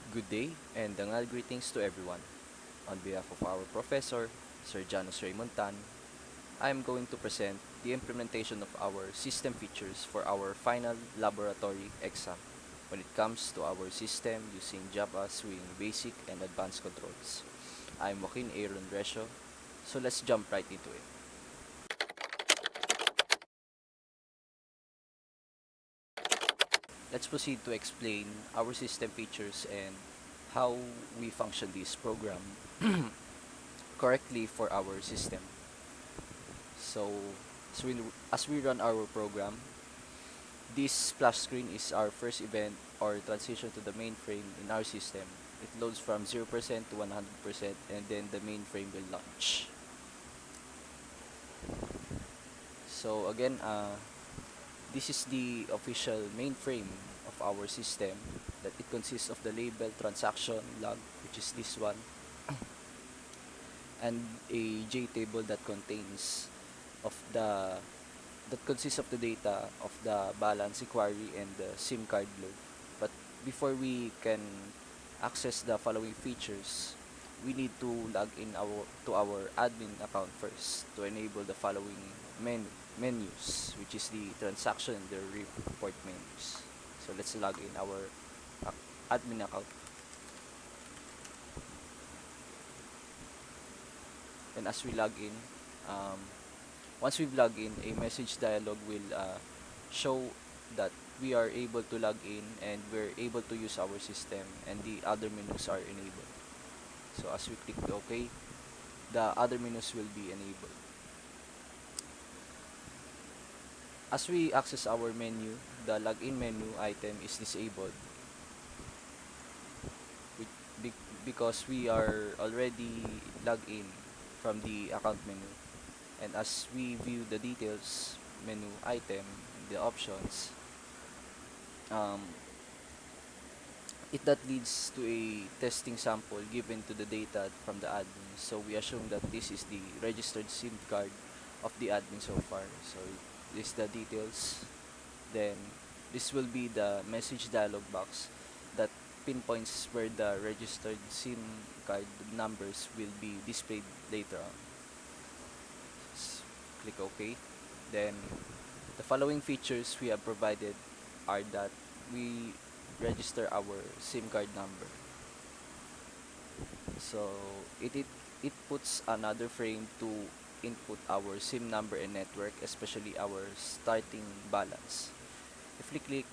Good day and dangal greetings to everyone. On behalf of our professor, Sir Janus Raymontan, I am going to present the implementation of our system features for our final laboratory exam when it comes to our system using Java Swing Basic and Advanced Controls. I'm Joaquin Aaron Recio, so let's jump right into it. Let's proceed to explain our system features and how we function this program correctly for our system. So, as we run our program, this splash screen is our first event or transition to the mainframe in our system. It loads from 0% to 100% and then the mainframe will launch. So again, this is the official mainframe of our system that it consists of the label transaction log, which is this one, and a JTable of the that consists of the data of the balance inquiry and the SIM card load. But before we can access the following features, we need to log in our admin account first to enable the following menus, which is the transaction and the report menus. So let's log in our admin account. And as we log in, um, once we've logged in, a message dialog will show that we are able to log in and we're able to use our system and the other menus are enabled. So as we click OK, the other menus will be enabled. As we access our menu, the login menu item is disabled because we are already logged in from the account menu. And as we view the details menu item, the options, um, that leads to a testing sample given to the data from the admin. So we assume that this is the registered SIM card of the admin so far. So this is the details. Then this will be the message dialog box that pinpoints where the registered SIM card numbers will be displayed later on. Click OK. Then the following features we have provided are that we register our SIM card number. So it puts another frame to input our SIM number and network, especially our starting balance. If we click,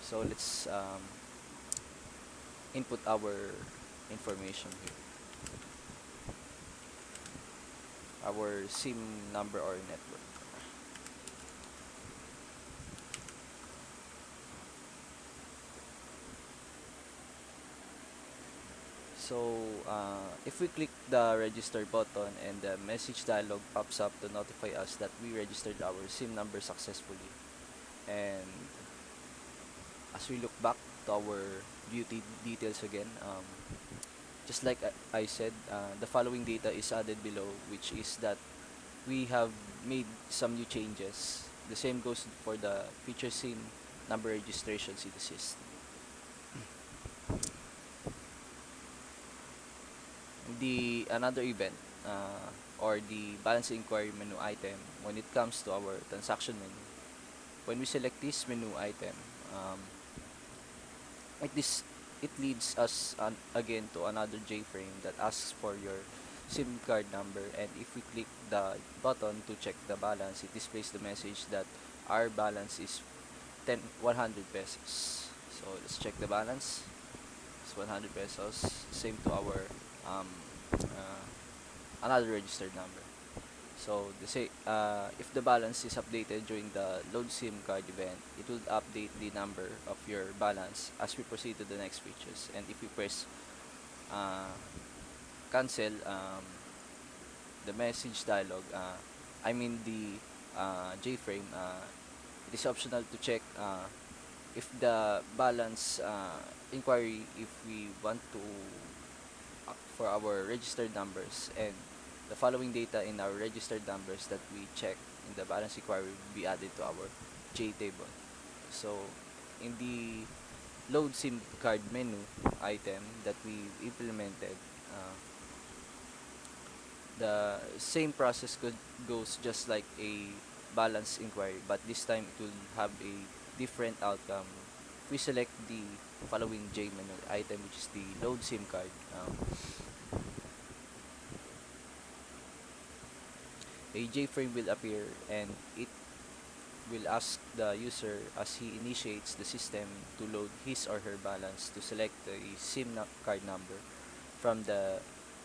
so let's input our information here, our SIM number or network. So if we click the register button and the message dialog pops up to notify us that we registered our SIM number successfully. And as we look back to our beauty details again, just like I said, the following data is added below, which is that we have made some new changes. The same goes for the feature SIM number registrations in the system. The another event or the balance inquiry menu item when it comes to our transaction menu. When we select this menu item, um, like this, it leads us again to another JFrame that asks for your SIM card number, and if we click the button to check the balance, it displays the message that our balance is 100 pesos. So let's check the balance. It's 100 pesos, same to our um, uh, another registered number. So if the balance is updated during the load SIM card event, it will update the number of your balance as we proceed to the next features. And if we press uh, cancel, the message dialog, I mean the JFrame, it is optional to check if the balance inquiry, if we want to for our registered numbers, and the following data in our registered numbers that we check in the balance inquiry will be added to our JTable. So in the load SIM card menu item that we implemented, uh, the same process goes just like a balance inquiry, but this time it will have a different outcome. If we select the following J menu item, which is the load SIM card, a J frame will appear and it will ask the user as he initiates the system to load his or her balance to select a card number from the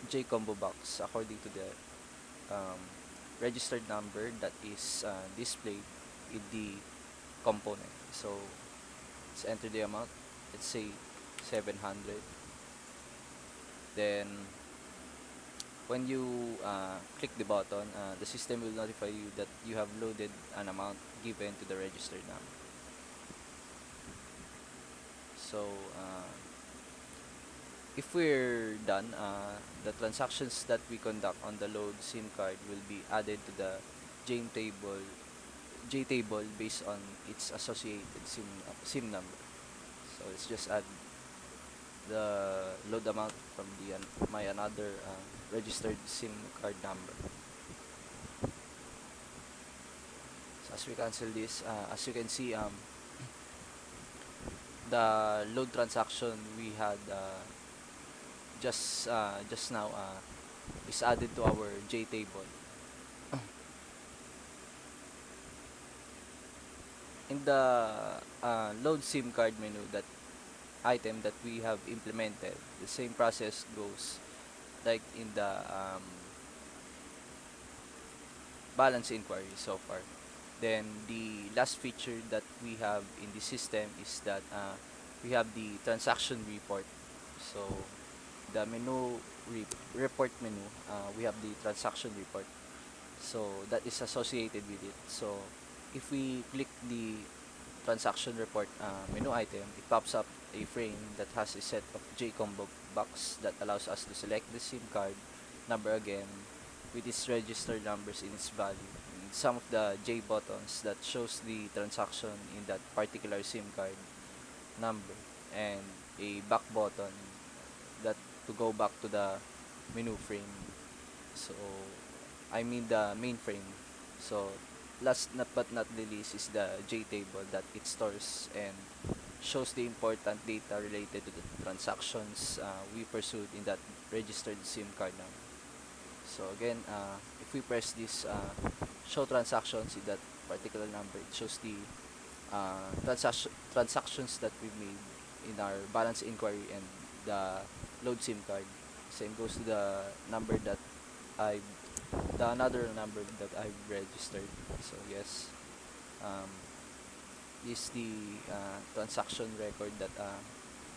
J combo box according to the um, registered number that is displayed in the component. So let's enter the amount. Let's say 700. Then when you click the button, the system will notify you that you have loaded an amount given to the registered number. So if we're done, the transactions that we conduct on the load SIM card will be added to the J table, based on its associated SIM number. So let's just add the load amount from the my another registered SIM card number. So as we cancel this, as you can see, the load transaction we had just now is added to our J table. In the load SIM card menu, that item that we have implemented, the same process goes like in the balance inquiry so far. Then the last feature that we have in the system is that we have the transaction report. So the report menu, we have the transaction report. So that is associated with it. So if we click the transaction report menu item, it pops up a frame that has a set of J combo box that allows us to select the SIM card number again with its registered numbers in its value. And some of the J buttons that shows the transaction in that particular SIM card number, and a back button that to go back to the menu frame. So I mean the main frame. So last but not the least is the J table that it stores and shows the important data related to the transactions we pursued in that registered SIM card number. So again, if we press this show transactions in that particular number, it shows the transactions that we made in our balance inquiry and the load SIM card. Same goes to the number that I the another number that I've registered. So yes, um, is the transaction record that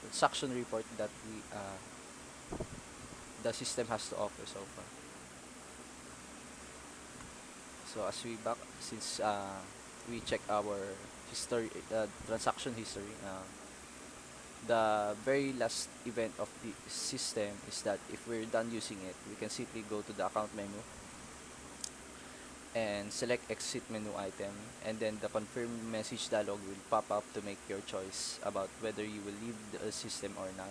transaction report that we the system has to offer so far. So as we back, since we check our history, transaction history, the very last event of the system is that if we're done using it, we can simply go to the account menu and select exit menu item, and then the confirm message dialog will pop up to make your choice about whether you will leave the system or not.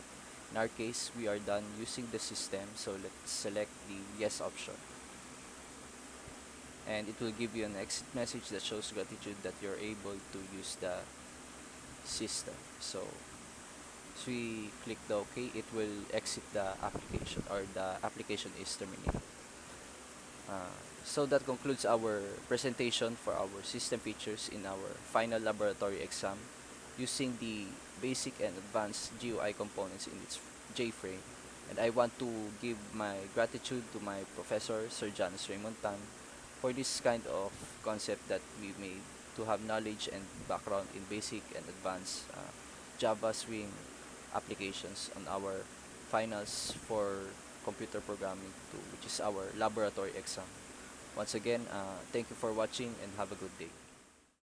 In our case, we are done using the system, so let's select the yes option. And it will give you an exit message that shows gratitude that you're able to use the system. So as we click the OK, it will exit the application, or the application is terminated. So that concludes our presentation for our system features in our final laboratory exam using the basic and advanced GUI components in its J-frame. And I want to give my gratitude to my professor, Sir Janice Raymontan, for this kind of concept that we made to have knowledge and background in basic and advanced Java Swing applications on our finals for computer programming 2, which is our laboratory exam. Once again, thank you for watching and have a good day.